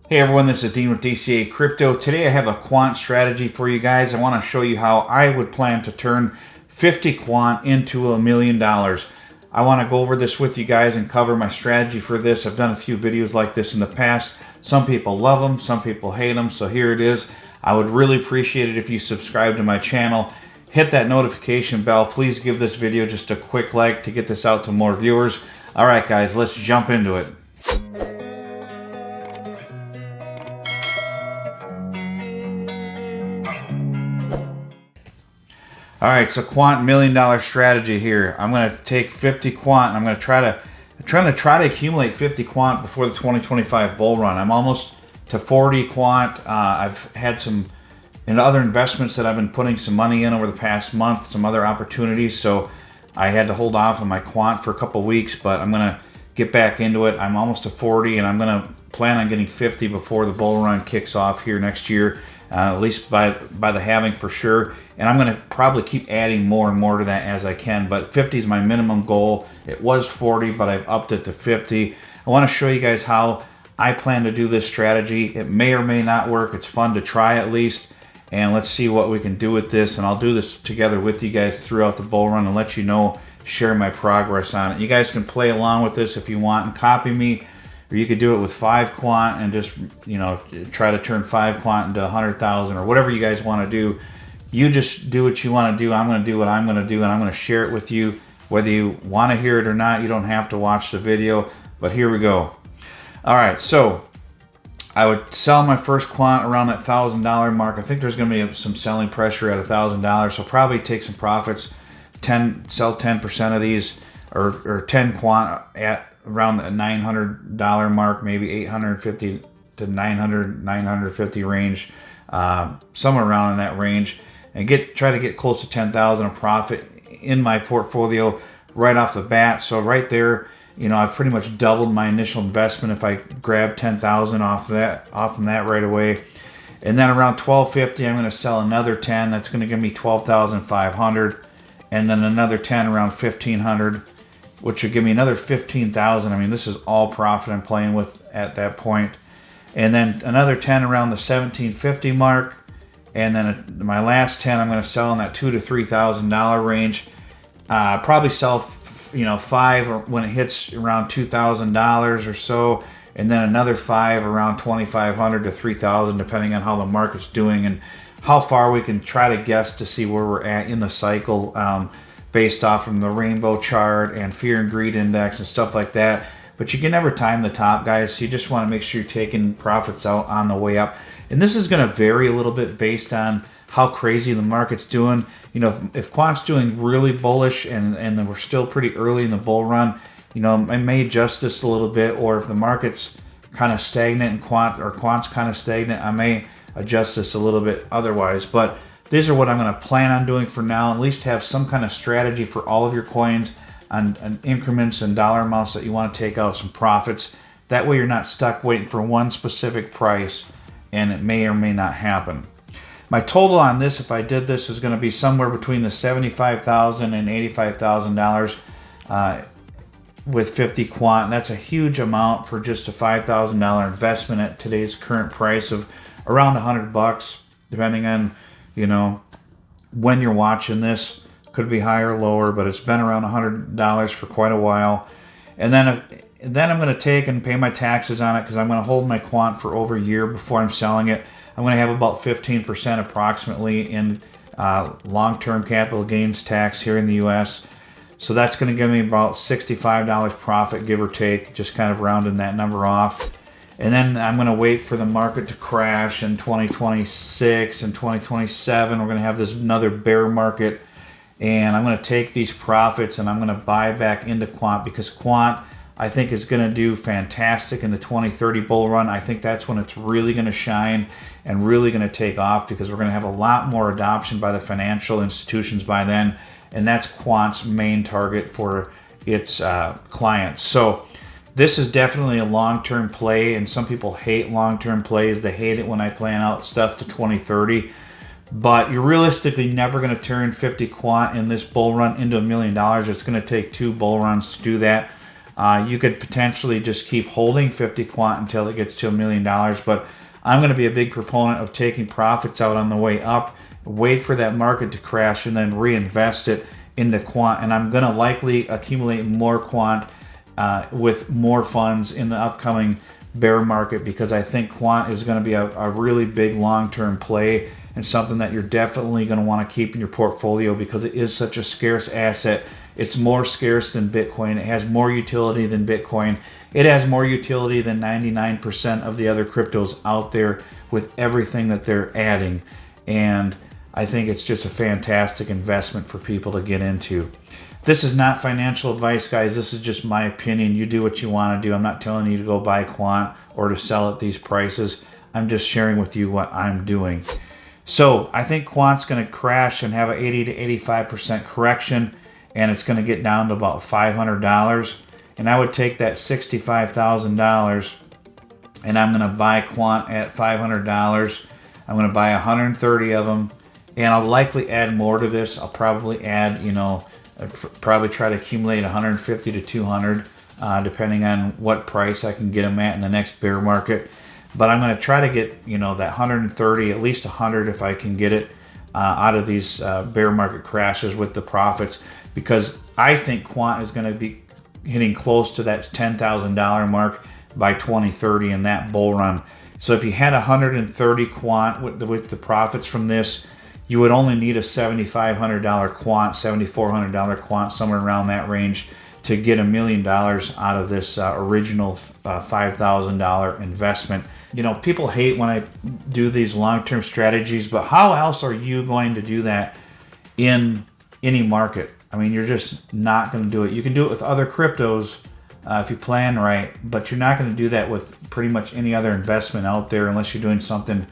Hey everyone, this is Dean with DCA Crypto. Today I have a quant strategy for you guys. I want to show you how I would plan to turn 50 quant into $1 million. I want to go over this with you guys and cover my strategy for this. I've done a few videos like this in the past. Some people love them, some people hate them, so here it is. I would really appreciate it if you subscribe to my channel. Hit that notification bell. Please give this video just a quick like to get this out to more viewers. All right guys, let's jump into it. All right, so quant $1 million strategy here. I'm going to take 50 quant. And I'm going to try to accumulate 50 quant before the 2025 bull run. I'm almost to 40 quant. I've had some other investments that I've been putting some money in over the past month, some other opportunities. So I had to hold off on my quant for a couple weeks, but I'm going to get back into it. I'm almost to 40, and I'm going to plan on getting 50 before the bull run kicks off here next year. At least by the halving for sure, and I'm going to probably keep adding more and more to that as I can, but 50 is my minimum goal. It was 40, but I've upped it to 50. I want to show you guys how I plan to do this strategy. It may or may not work. It's fun to try at least, and let's see what we can do with this, and I'll do this together with you guys throughout the bull run and let you know, share my progress on it. You guys can play along with this if you want and copy me. Or you could do it with 5 quant and just, try to turn 5 quant into 100,000 or whatever you guys want to do. You just do what you want to do. I'm going to do what I'm going to do, and I'm going to share it with you. Whether you want to hear it or not, you don't have to watch the video, but here we go. All right, so I would sell my first quant around that $1,000 mark. I think there's going to be some selling pressure at $1,000, so probably take some profits, sell 10% of these, or 10 quant at around the $900 mark, maybe 850 to 950 range, somewhere around in that range, and try to get close to 10,000 of profit in my portfolio right off the bat. So right there, I've pretty much doubled my initial investment if I grab 10,000 off from that right away. And then around 1250, I'm going to sell another 10. That's going to give me 12,500, and then another 10 around 1500. Which would give me another 15,000. I mean, this is all profit I'm playing with at that point. And then another 10 around the 1750 mark. And then my last 10 I'm going to sell in that $2,000 to $3,000 range. Probably sell 5 when it hits around $2,000 or so. And then another 5 around 2,500 to 3,000, depending on how the market's doing and how far we can try to guess to see where we're at in the cycle. Based off from the rainbow chart and fear and greed index and stuff like that. But you can never time the top, guys. So you just want to make sure you're taking profits out on the way up. And this is going to vary a little bit based on how crazy the market's doing. If quant's doing really bullish and then we're still pretty early in the bull run, I may adjust this a little bit. Or if the market's kind of stagnant and quant's kind of stagnant, I may adjust this a little bit otherwise. But these are what I'm going to plan on doing for now. At least have some kind of strategy for all of your coins on increments and dollar amounts that you want to take out some profits. That way you're not stuck waiting for one specific price and it may or may not happen. My total on this, if I did this, is going to be somewhere between the $75,000 and $85,000 with 50 quant. And that's a huge amount for just a $5,000 investment at today's current price of around $100, depending on when you're watching this. Could be higher or lower, but it's been around $100 for quite a while. And then I'm going to take and pay my taxes on it because I'm going to hold my quant for over a year before I'm selling it. I'm going to have about 15% approximately in long-term capital gains tax here in the U.S. So that's going to give me about $65 profit, give or take, just kind of rounding that number off. And then I'm going to wait for the market to crash in 2026 and 2027. We're going to have this another bear market. And I'm going to take these profits and I'm going to buy back into quant because quant, I think, is going to do fantastic in the 2030 bull run. I think that's when it's really going to shine and really going to take off because we're going to have a lot more adoption by the financial institutions by then. And that's quant's main target for its clients. So this is definitely a long-term play, and some people hate long-term plays. They hate it when I plan out stuff to 2030. But you're realistically never going to turn 50 quant in this bull run into $1 million. It's going to take 2 bull runs to do that. You could potentially just keep holding 50 quant until it gets to $1 million, but I'm going to be a big proponent of taking profits out on the way up, wait for that market to crash, and then reinvest it into quant. And I'm going to likely accumulate more quant with more funds in the upcoming bear market, because I think quant is going to be a really big long-term play and something that you're definitely going to want to keep in your portfolio, because it is such a scarce asset. It's more scarce than Bitcoin. It has more utility than Bitcoin. It has more utility than 99% of the other cryptos out there with everything that they're adding. And I think it's just a fantastic investment for people to get into. This is not financial advice, guys. This is just my opinion. You do what you want to do. I'm not telling you to go buy quant or to sell at these prices. I'm just sharing with you what I'm doing. So I think quant's going to crash and have an 80 to 85% correction, and it's going to get down to about $500. And I would take that $65,000 and I'm going to buy quant at $500. I'm going to buy 130 of them, and I'll likely add more to this. I'll probably add, I'd probably try to accumulate 150 to 200, depending on what price I can get them at in the next bear market. But I'm going to try to get, that 130, at least 100 if I can get it out of these bear market crashes with the profits, because I think quant is going to be hitting close to that $10,000 mark by 2030 in that bull run. So if you had 130 quant with the profits from this, you would only need a $7,500 quant, $7,400 quant, somewhere around that range, to get $1 million out of this original $5,000 investment. People hate when I do these long-term strategies, but how else are you going to do that in any market? I mean, you're just not going to do it. You can do it with other cryptos if you plan right, but you're not going to do that with pretty much any other investment out there unless you're doing something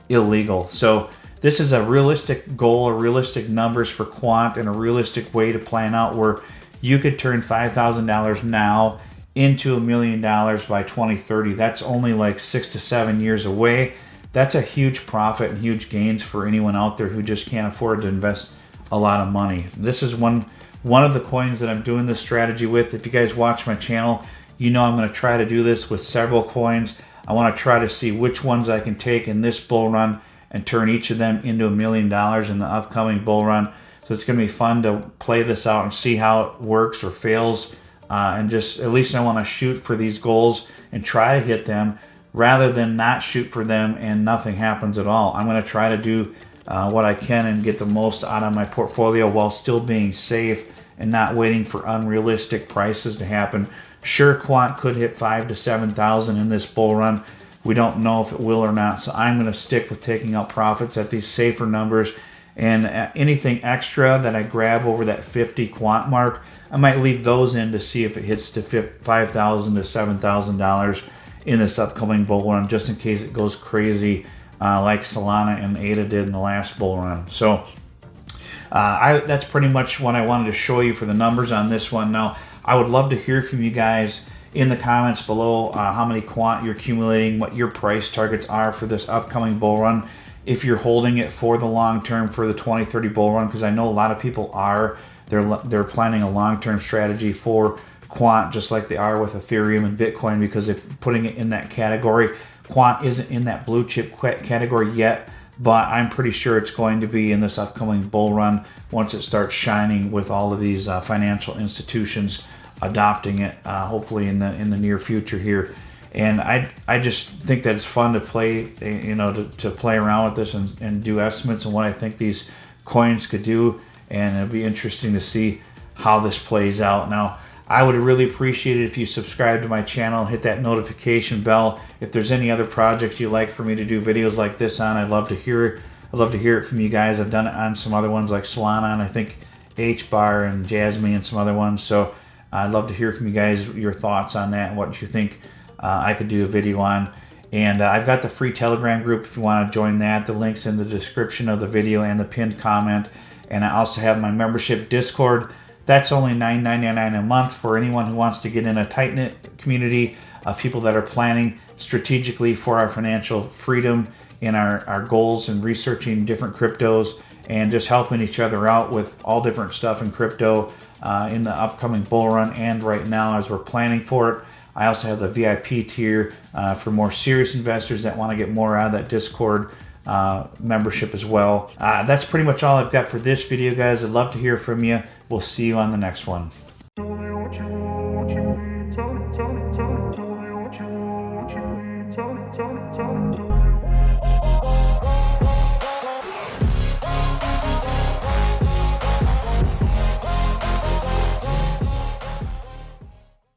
illegal. So this is a realistic goal, or realistic numbers for quant, and a realistic way to plan out where you could turn $5,000 now into $1 million by 2030. That's only like 6 to 7 years away. That's a huge profit and huge gains for anyone out there who just can't afford to invest a lot of money. This is one of the coins that I'm doing this strategy with. If you guys watch my channel, I'm going to try to do this with several coins. I want to try to see which ones I can take in this bull run and turn each of them into $1 million in the upcoming bull run. So it's going to be fun to play this out and see how it works or fails. And just, at least I want to shoot for these goals and try to hit them, rather than not shoot for them and nothing happens at all. I'm going to try to do what I can and get the most out of my portfolio while still being safe and not waiting for unrealistic prices to happen. Sure, quant could hit 5,000 to 7,000 in this bull run. We don't know if it will or not, so I'm going to stick with taking out profits at these safer numbers. And anything extra that I grab over that 50 quant mark, I might leave those in to see if it hits to $5,000 to $7,000 in this upcoming bull run, just in case it goes crazy like Solana and ADA did in the last bull run. So that's pretty much what I wanted to show you for the numbers on this one. Now, I would love to hear from you guys in the comments below how many quant you're accumulating, what your price targets are for this upcoming bull run, if you're holding it for the long term for the 2030 bull run, because I know a lot of people are. They're planning a long-term strategy for quant, just like they are with Ethereum and Bitcoin, because if putting it in that category, quant isn't in that blue chip category yet, but I'm pretty sure it's going to be in this upcoming bull run once it starts shining with all of these financial institutions adopting it, hopefully in the near future here. And I just think that it's fun to play, to play around with this and do estimates on what I think these coins could do. And it'll be interesting to see how this plays out. Now, I would really appreciate it if you subscribe to my channel, hit that notification bell. If there's any other projects you'd like for me to do videos like this on, I'd love to hear it. I'd love to hear it from you guys. I've done it on some other ones like Solana, and I think H-Bar and Jasmine and some other ones. So I'd love to hear from you guys, your thoughts on that and what you think I could do a video on. And I've got the free Telegram group if you want to join that. The link's in the description of the video and the pinned comment. And I also have my membership Discord. That's only $9.99 a month for anyone who wants to get in a tight-knit community of people that are planning strategically for our financial freedom and our goals, and researching different cryptos and just helping each other out with all different stuff in crypto. in the upcoming bull run and right now as we're planning for it. I also have the VIP tier for more serious investors that want to get more out of that Discord membership as well. That's pretty much all I've got for this video, guys. I'd love to hear from you. We'll see you on the next one. Tell me what you want, what you need. Tell me, tell me, tell me, tell me what you want, what you need. Tell me, tell me, tell me, tell me.